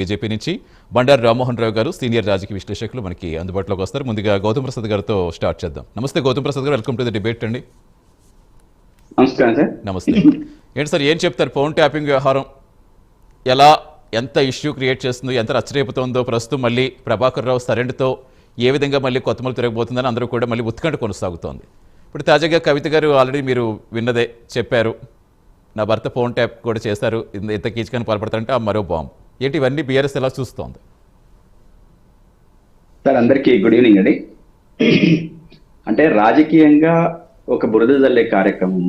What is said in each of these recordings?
BJP నుంచి బండారు రామ్మోహన్ రావు గారు senior రాజకీయ విశ్లేషకులు మనకి అందుబాటులోకి వస్తారు. ముందుగా గౌతమ్ ప్రసాద్ గారితో స్టార్ట్ చేద్దాం. నమస్తే గౌతమ్ ప్రసాద్ గారు, వెల్కమ్ టు ది డిబేట్ అండి. నమస్కారం సార్. నమస్తే. ఏంటి సార్, ఏం చెప్తారు? ఫోన్ ట్యాపింగ్ వ్యవహారం ఎలా, ఎంత ఇష్యూ క్రియేట్ చేస్తుందో, ఎంత రచ్చరేపుతోందో, ప్రస్తుతం మళ్ళీ ప్రభాకర్ రావు సరెండర్తో ఏ విధంగా మళ్ళీ కొత్తమలు తిరగబోతుందని అందరూ కూడా మళ్ళీ ఉత్కంఠ కొనసాగుతోంది. ఇప్పుడు తాజాగా కవిత గారు ఆల్రెడీ మీరు విన్నదే చెప్పారు, నా భర్త ఫోన్ ట్యాప్ కూడా చేశారు, ఇంత కీచకని పాల్పడతారంటే ఆ మరో బాంబు. ఏంటి ఇవన్నీ బీఆర్ఎస్ ఎలా చూస్తోంది? సార్ అందరికీ గుడ్ ఈవినింగ్ అండి. అంటే రాజకీయంగా ఒక బురద జల్లే కార్యక్రమం,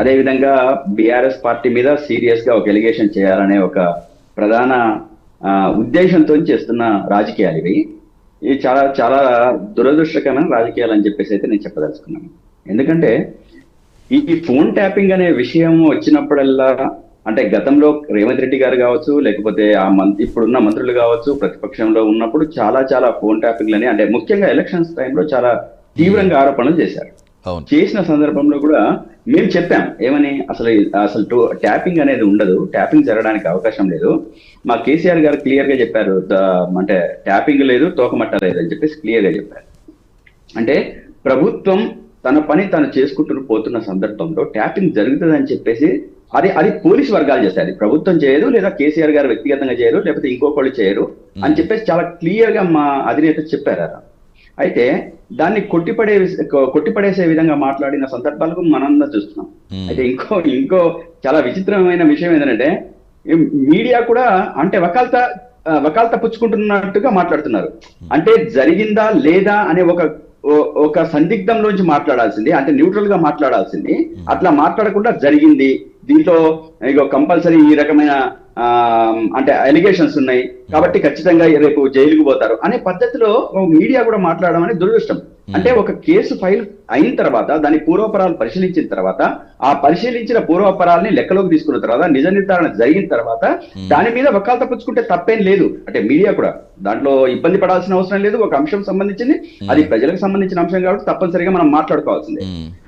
అదేవిధంగా బీఆర్ఎస్ పార్టీ మీద సీరియస్ గా ఒక ఎలిగేషన్ చేయాలనే ఒక ప్రధాన ఉద్దేశంతో చేస్తున్న రాజకీయాలు ఇవి. ఇవి చాలా చాలా దురదృష్టకరమైన రాజకీయాలు అని చెప్పేసి అయితే నేను చెప్పదలుచుకున్నాను. ఎందుకంటే ఈ ఫోన్ ట్యాపింగ్ అనే విషయం వచ్చినప్పుడల్లా, అంటే గతంలో రేవంత్ రెడ్డి గారు కావచ్చు, లేకపోతే ఇప్పుడున్న మంత్రులు కావచ్చు, ప్రతిపక్షంలో ఉన్నప్పుడు చాలా చాలా ఫోన్ ట్యాపింగ్లని, అంటే ముఖ్యంగా ఎలక్షన్స్ టైంలో చాలా తీవ్రంగా ఆరోపణలు చేశారు. చేసిన సందర్భంలో కూడా మేము చెప్పాం ఏమని, అసలు ట్యాపింగ్ అనేది ఉండదు, ట్యాపింగ్ జరగడానికి అవకాశం లేదు. మా కేసీఆర్ గారు క్లియర్ గా చెప్పారు, అంటే ట్యాపింగ్ లేదు, తోకమట్ట లేదు అని చెప్పేసి క్లియర్ గా చెప్పారు. అంటే ప్రభుత్వం తన పని తను చేసుకుంటూ పోతున్న సందర్భంలో ట్యాపింగ్ జరుగుతుందని చెప్పేసి అది పోలీస్ వర్గాలు చేస్తాయి, అది ప్రభుత్వం చేయదు, లేదా కేసీఆర్ గారు వ్యక్తిగతంగా చేయరు, లేకపోతే ఇంకొకళ్ళు చేయరు అని చెప్పేసి చాలా క్లియర్ గా మా అధినేత చెప్పారు. అయితే దాన్ని కొట్టిపడేసే విధంగా మాట్లాడిన సందర్భాలకు మనందరం చూస్తున్నాం. అయితే ఇంకో చాలా విచిత్రమైన విషయం ఏంటంటే, మీడియా కూడా అంటే వకాల్తా పుచ్చుకుంటున్నట్టుగా మాట్లాడుతున్నారు. అంటే జరిగిందా లేదా అనే ఒక సందిగ్ధంలోంచి మాట్లాడాల్సింది, అంటే న్యూట్రల్ గా మాట్లాడాల్సింది, అట్లా మాట్లాడకుండా జరిగింది, దీంట్లో ఇక కంపల్సరీ ఈ రకమైన అంటే అలిగేషన్స్ ఉన్నాయి కాబట్టి ఖచ్చితంగా రేపు జైలుకు పోతారు అనే పద్ధతిలో మీడియా కూడా మాట్లాడడం అనేది దురదృష్టం. అంటే ఒక కేసు ఫైల్ అయిన తర్వాత దాని పూర్వపరాలు పరిశీలించిన తర్వాత, ఆ పరిశీలించిన పూర్వపరాలని లెక్కలోకి తీసుకున్న తర్వాత, నిజ నిర్ధారణ జరిగిన తర్వాత దాని మీద వకాల్తా పుచ్చుకుంటే తప్పేం లేదు. అంటే మీడియా కూడా దాంట్లో ఇబ్బంది పడాల్సిన అవసరం లేదు. ఒక అంశం సంబంధించింది, అది ప్రజలకు సంబంధించిన అంశం కాబట్టి తప్పనిసరిగా మనం మాట్లాడుకోవాల్సిందే.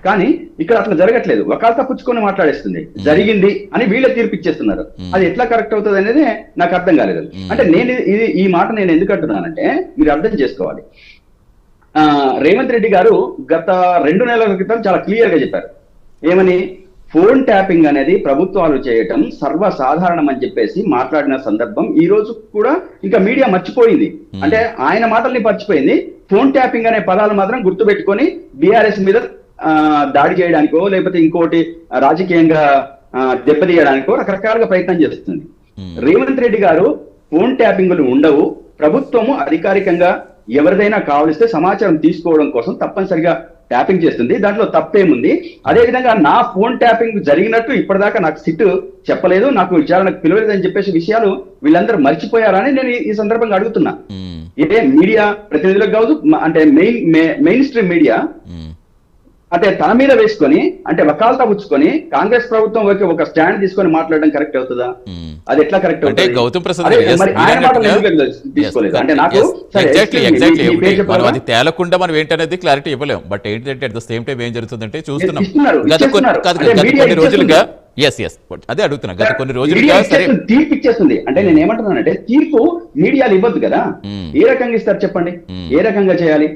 కానీ ఇక్కడ అట్లా జరగట్లేదు, వకాల్తా పుచ్చుకొని మాట్లాడేస్తుంది, జరిగింది అని వీళ్ళే తీర్పిచ్చేస్తున్నారు. అది ఎట్లా కరెక్ట్ అవుతుంది అనేది నాకు అర్థం కాలేదు. అంటే ఈ మాట నేను ఎందుకు అంటున్నానంటే, మీరు అర్థం చేసుకోవాలి. రేవంత్ రెడ్డి గారు గత 2 నెలల క్రితం చాలా క్లియర్ గా చెప్పారు ఏమని, ఫోన్ ట్యాపింగ్ అనేది ప్రభుత్వాలు చేయటం సర్వసాధారణం అని చెప్పేసి మాట్లాడిన సందర్భం ఈ రోజు కూడా ఇంకా మీడియా మర్చిపోయింది. అంటే ఆయన మాటల్ని మర్చిపోయింది, ఫోన్ ట్యాపింగ్ అనే పదాలు మాత్రం గుర్తుపెట్టుకొని బీఆర్ఎస్ మీద దాడి చేయడానికో, లేకపోతే ఇంకోటి రాజకీయంగా దెబ్బతీయడానికో రకరకాలుగా ప్రయత్నం చేస్తుంది. రేవంత్ రెడ్డి గారు ఫోన్ ట్యాపింగ్లు ఉండవు, ప్రభుత్వము అధికారికంగా ఎవరిదైనా కావలిస్తే సమాచారం తీసుకోవడం కోసం తప్పనిసరిగా ట్యాపింగ్ చేస్తుంది, దాంట్లో తప్పేముంది. అదేవిధంగా నా ఫోన్ ట్యాపింగ్ జరిగినట్టు ఇప్పటిదాకా నాకు సిట్ చెప్పలేదు, నాకు విచారణకు పిలవలేదని చెప్పేసి విషయాలు వీళ్ళందరూ మర్చిపోయారని నేను ఈ సందర్భంగా అడుగుతున్నా. ఇదే మీడియా ప్రతినిధులకు కావచ్చు, అంటే మెయిన్ స్ట్రీమ్ మీడియా అంటే తన మీద వేసుకొని, అంటే వకాల్తా పుచ్చుకొని కాంగ్రెస్ ప్రభుత్వం ఒక స్టాండ్ తీసుకొని మాట్లాడడం కరెక్ట్ అవుతుందా? అది ఎట్లా కరెక్ట్ అవుతుంది? గౌతమ్ ప్రసాద్ తీసుకోలేదు అంటే నాకు అది తేలకుండా మనం ఏంటనేది క్లారిటీ ఇవ్వలేము. బట్ ఏంటంటే అట్ ద సేమ్ టైం ఏం జరుగుతుందంటే చూస్తున్నాం గత కొన్ని రోజులుగా, అదే అడుగుతున్నా, గత కొన్ని రోజులుగా తీర్పు ఇచ్చేస్తుంది. అంటే నేను ఏమంటున్నానంటే, తీర్పు మీడియాలు ఇవ్వద్దు కదా, ఏ రకంగా ఇస్తారు చెప్పండి, ఏ రకంగా చేయాలి?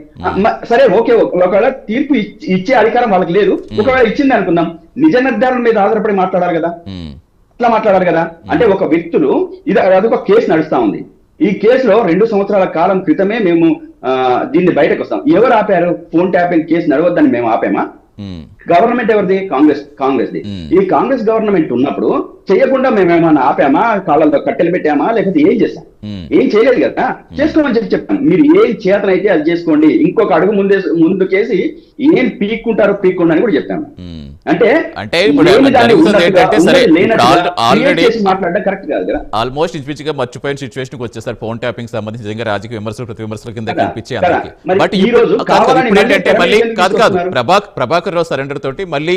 సరే ఓకే, ఒకవేళ తీర్పు ఇచ్చే అధికారం వాళ్ళకి లేదు, ఒకవేళ ఇచ్చింది అనుకుందాం, నిజ నిర్ధారణ మీద ఆధారపడి మాట్లాడాలి కదా, అట్లా మాట్లాడాలి కదా. అంటే ఒక వ్యక్తులు అదొక కేసు నడుస్తా ఉంది, ఈ కేసులో 2 సంవత్సరాల కాలం క్రితమే మేము దీన్ని బయటకు వస్తాం. ఎవరు ఆపారు? ఫోన్ ట్యాపింగ్ కేసు నడవద్దని మేము ఆపామా? గవర్నమెంట్ ఎవరిది? కాంగ్రెస్ ది. ఈ కాంగ్రెస్ గవర్నమెంట్ ఉన్నప్పుడు చేయకుండా మేమేమన్నా ఆపామా, కాళ్ళతో కట్టెలు పెట్టామా, లేకపోతే ఏం చేస్తాం? ఏం చేయలేదు కదా. చేసుకోమని చెప్పాను, మీరు ఏం చేతనైతే అది చేసుకోండి, ఇంకొక అడుగు ముందుకేసి ఏం పీక్కుంటారో పీక్కుండి అని కూడా చెప్పాను. అంటే మాట్లాడడం కరెక్ట్ కాదు కదా. ఆల్మోస్ట్ ఇంచుమించుగా మర్చిపోయిన సిచ్యువేషన్ వచ్చేసారు ఫోన్ ట్యాపింగ్ సంబంధించి. నిజంగా రాజకీయ విమర్శలు ప్రతి విమర్శల కింద కనిపించే అందరికీ. బట్ ఇప్పుడు ఏంటంటే మళ్ళీ కాదు ప్రభాకర్ రావు సరెండర్ తోటి మళ్ళీ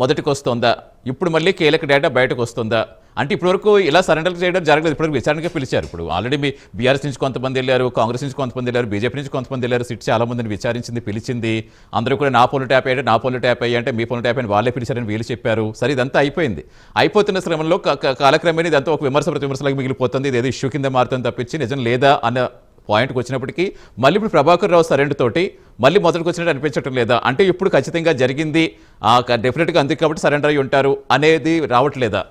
మొదటికి వస్తుందా, ఇప్పుడు మళ్ళీ కీలక డేటా బయటకు వస్తుందా? అంటే ఇప్పటివరకు ఇలా సరెండర్ చేయడం జరగలేదు. ఇప్పటివరకు విచారణకే పిలిచారు. ఇప్పుడు ఆల్రెడీ మీ బీఆర్ఎస్ నుంచి కొంతమంది వెళ్ళారు, కాంగ్రెస్ నుంచి కొంతమంది వెళ్ళారు, బీజేపీ నుంచి కొంతమంది వెళ్ళారు. సిట్ చాలా మందిని విచారించింది, పిలిచింది. అందరూ కూడా నా ఫోన్లు ట్యాప్ అయ్యాడు, నా ఫోన్లు ట్యాప్ అయ్యి అంటే మీ ఫోన్లు ట్యాప్ అయ్యి వాళ్ళే పిలిచారని వీళ్ళు చెప్పారు. సరే, ఇదంతా అయిపోయింది. అయిపోతున్న శ్రమంలో కాలక్రమేణా ఇదంతా ఒక విమర్శ ప్రతి విమర్శలకు మిగిలిపోతుంది. ఇది ఏదో ఇష్యూ కింద మారుతుంది తప్పించి నిజం లేదా అన్న పాయింట్కి వచ్చినప్పటికీ మళ్ళీ ఇప్పుడు ప్రభాకర్ రావు సరెండర్ తోటి మళ్ళీ మొదటికి వచ్చినట్టు అనిపించడం లేదా? అంటే ఇప్పుడు ఖచ్చితంగా జరిగింది, డెఫినెట్గా అందుకు కాబట్టి సరెండర్ అయ్యి ఉంటారు అనేది రావట్లేదా?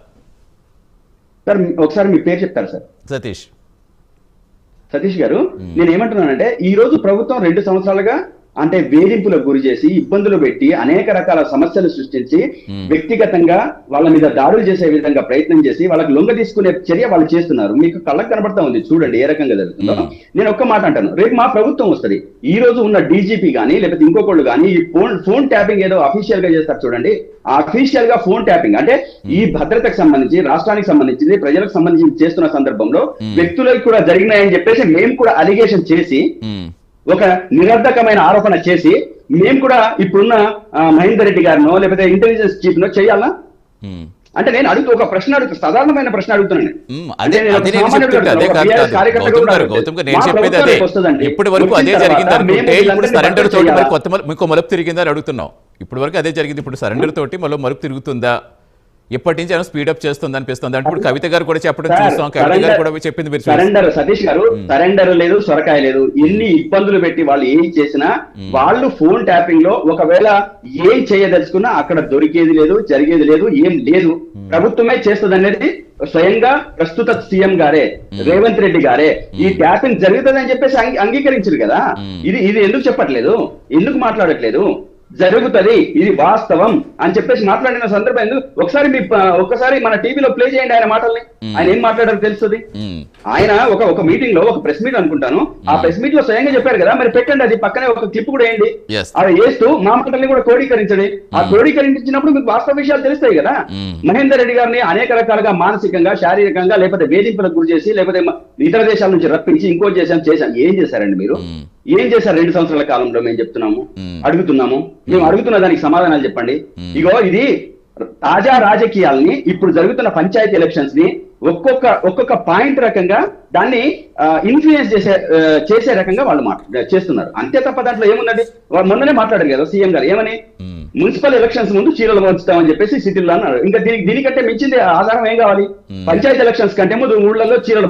సార్ ఒకసారి మీ పేరు చెప్తారు సార్? సతీష్ గారు, నేను ఏమంటున్నానంటే ఈ రోజు ప్రభుత్వం 2 సంవత్సరాలుగా అంటే వేధింపులకు గురి చేసి ఇబ్బందులు పెట్టి అనేక రకాల సమస్యలు సృష్టించి వ్యక్తిగతంగా వాళ్ళ మీద దాడులు చేసే విధంగా ప్రయత్నం చేసి వాళ్ళకి లొంగ తీసుకునే చర్య వాళ్ళు చేస్తున్నారు. మీకు కళ్ళకు కనబడతా ఉంది, చూడండి ఏ రకంగా జరుగుతుందో. నేను ఒక్క మాట అంటాను, రేపు మా ప్రభుత్వం వస్తుంది, ఈ రోజు ఉన్న డీజీపీ కానీ లేకపోతే ఇంకొకళ్ళు కానీ ఈ ఫోన్ ట్యాపింగ్ ఏదో అఫీషియల్ గా చేస్తారు చూడండి, ఆ అఫీషియల్ గా ఫోన్ ట్యాపింగ్ అంటే ఈ భద్రతకు సంబంధించి రాష్ట్రానికి సంబంధించింది ప్రజలకు సంబంధించి చేస్తున్న సందర్భంలో వ్యక్తులకు కూడా జరిగినాయని చెప్పేసి మేము కూడా అలిగేషన్ చేసి ఒక నిరర్ధకమైన ఆరోపణ చేసి మేము కూడా ఇప్పుడున్న మహేందర్ రెడ్డి గారినో లేకపోతే ఇంటెలిజెన్స్ చీఫ్ నో చేయాలా? అంటే నేను ఒక ప్రశ్న అడుగుతాను, సాధారణమైన ప్రశ్న అడుగుతున్నాను. ఇప్పటి వరకు అదే జరిగింది అనుకుంటే ఇప్పుడు సరెండర్ తోటి మరి కొత్త ఇంకో మలుపు తిరిగిందని అడుగుతున్నాం. ఇప్పటి వరకు అదే జరిగింది, ఇప్పుడు సరెండర్ తోటి మళ్ళీ మలుపు తిరుగుతుందా? ఇప్పటి నుంచి స్పీడప్ చేస్తుంది అనిపిస్తుంది. అంటే ఇప్పుడు కవిత గారు కూడా చెప్పడం చూస్తాం, కవిత గారు కూడా చెప్పింది మీరు సరెండర్. సతీష్ గారు, సరెండర్ లేదు, సొరకాయ లేదు. ఎన్ని ఇబ్బందులు పెట్టి వాళ్ళు ఏం చేసినా వాళ్ళు ఫోన్ ట్యాపింగ్ లో ఒకవేళ ఏం చేయదలుచుకున్నా అక్కడ దొరికేది లేదు, జరిగేది లేదు, ఏం లేదు. ప్రభుత్వమే చేస్తుంది అనేది స్వయంగా ప్రస్తుత సీఎం గారే రేవంత్ రెడ్డి గారే ఈ ట్యాపింగ్ జరుగుతుందని చెప్పేసి అంగీకరించారు కదా. ఇది ఎందుకు చెప్పట్లేదు, ఎందుకు మాట్లాడట్లేదు? జరుగుతుంది, ఇది వాస్తవం అని చెప్పేసి మాట్లాడిన సందర్భం ఎందుకు? ఒక్కసారి మన టీవీలో ప్లే చేయండి ఆయన మాటల్ని. ఆయన ఏం మాట్లాడారో తెలుస్తుంది. ఆయన ఒక మీటింగ్ లో, ఒక ప్రెస్ మీట్ అనుకుంటాను, ఆ ప్రెస్ మీట్ లో స్వయంగా చెప్పారు కదా, మరి పెట్టండి, అది పక్కనే ఒక క్లిప్ కూడా వేయండి. అది వేస్తూ మా మాటల్ని కూడా క్రోడీకరించండి. ఆ క్రోడీకరించినప్పుడు మీకు వాస్తవ విషయాలు తెలుస్తాయి కదా. మహేందర్ రెడ్డి గారిని అనేక రకాలుగా మానసికంగా, శారీరకంగా, లేకపోతే వేధింపులకు గురి చేసి, లేకపోతే ఇతర దేశాల నుంచి రప్పించి ఇంకోటి చేశాం. ఏం చేశారండి మీరు? ఏం చేశారు 2 సంవత్సరాల కాలంలో? మేము చెప్తున్నాము, అడుగుతున్నాము. మేము అడుగుతున్న దానికి సమాధానాలు చెప్పండి. ఇగో ఇది తాజా రాజకీయాల్ని, ఇప్పుడు జరుగుతున్న పంచాయతీ ఎలక్షన్స్ ని ఒక్కొక్క పాయింట్ రకంగా దాన్ని ఇన్ఫ్లుయెన్స్ చేసే రకంగా వాళ్ళు చేస్తున్నారు. అంతే తప్ప దాంట్లో ఏముందండి? మొన్ననే మాట్లాడారు కదా సీఎం గారు, ఏమని మున్సిపల్ ఎలక్షన్స్ ముందు చీరలు పంచుతామని చెప్పేసి సిటీల్లో అన్నారు. ఇంకా దీనికంటే మించింది ఆధారం ఏం కావాలి? పంచాయతీ ఎలక్షన్స్ కంటే ముందు ఊళ్ళల్లో చీరలు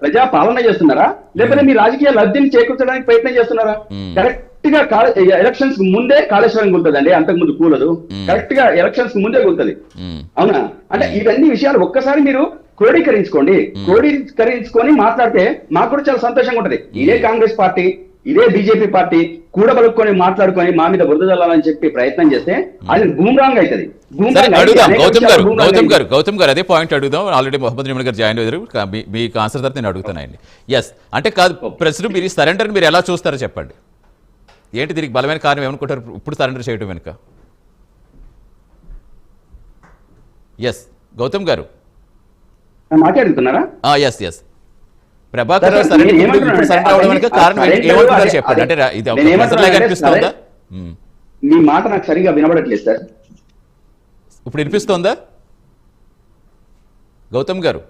ప్రజా పాలన చేస్తున్నారా, లేకపోతే మీ రాజకీయ లబ్ధిని చేకూర్చడానికి ప్రయత్నం చేస్తున్నారా? కరెక్ట్ గా ఎలక్షన్స్ ముందే కాళేశ్వరం గుర్తుందండి, అంతకు ముందు కూలదు. కరెక్ట్ గా ఎలక్షన్స్ ముందే గుర్తుంది, అవునా? అంటే ఇవన్నీ విషయాలు ఒక్కసారి మీరు క్రోడీకరించుకొని మాట్లాడితే మాకు కూడా చాలా సంతోషంగా ఉంటది. ఇదే కాంగ్రెస్ పార్టీ, ఇదే బీజేపీ పార్టీ కూడబలుక్కొని మాట్లాడుకొని మా మీద బురద జల్లాలని చెప్పి ప్రయత్నం చేస్తే అది బూమ్రాంగ్ అవుతుంది. గౌతమ్ గారు అదే పాయింట్ అడుగుదాం. ఆల్రెడీ మొహమ్మద్ నిమల్ గారు జాయిన్ అయ్యారు, మీకు ఆన్సర్ తర్వాత నేను అడుగుతానండి. ఎస్ అంటే కాదు, ప్రశ్న మీరు సరెండర్ మీరు ఎలా చూస్తారో చెప్పండి. ఏంటి దీనికి బలమైన కారణం ఏమనుకుంటారు ఇప్పుడు సరెండర్ చేయడం వెనుక? ఎస్ గౌతమ్ గారు మాట్లాడుతున్నారా? ఎస్ ప్రభాకర్ రావు సరెండర్ అవడం వెనుక కారణం ఏమనుకుంటారు చెప్పండి. అంటే ఇది అనిపిస్తుందా? మీ మాట నాకు సరిగా వినబడట్లేదు సార్. ఇప్పుడు వినిపిస్తోందా గౌతమ్ గారు?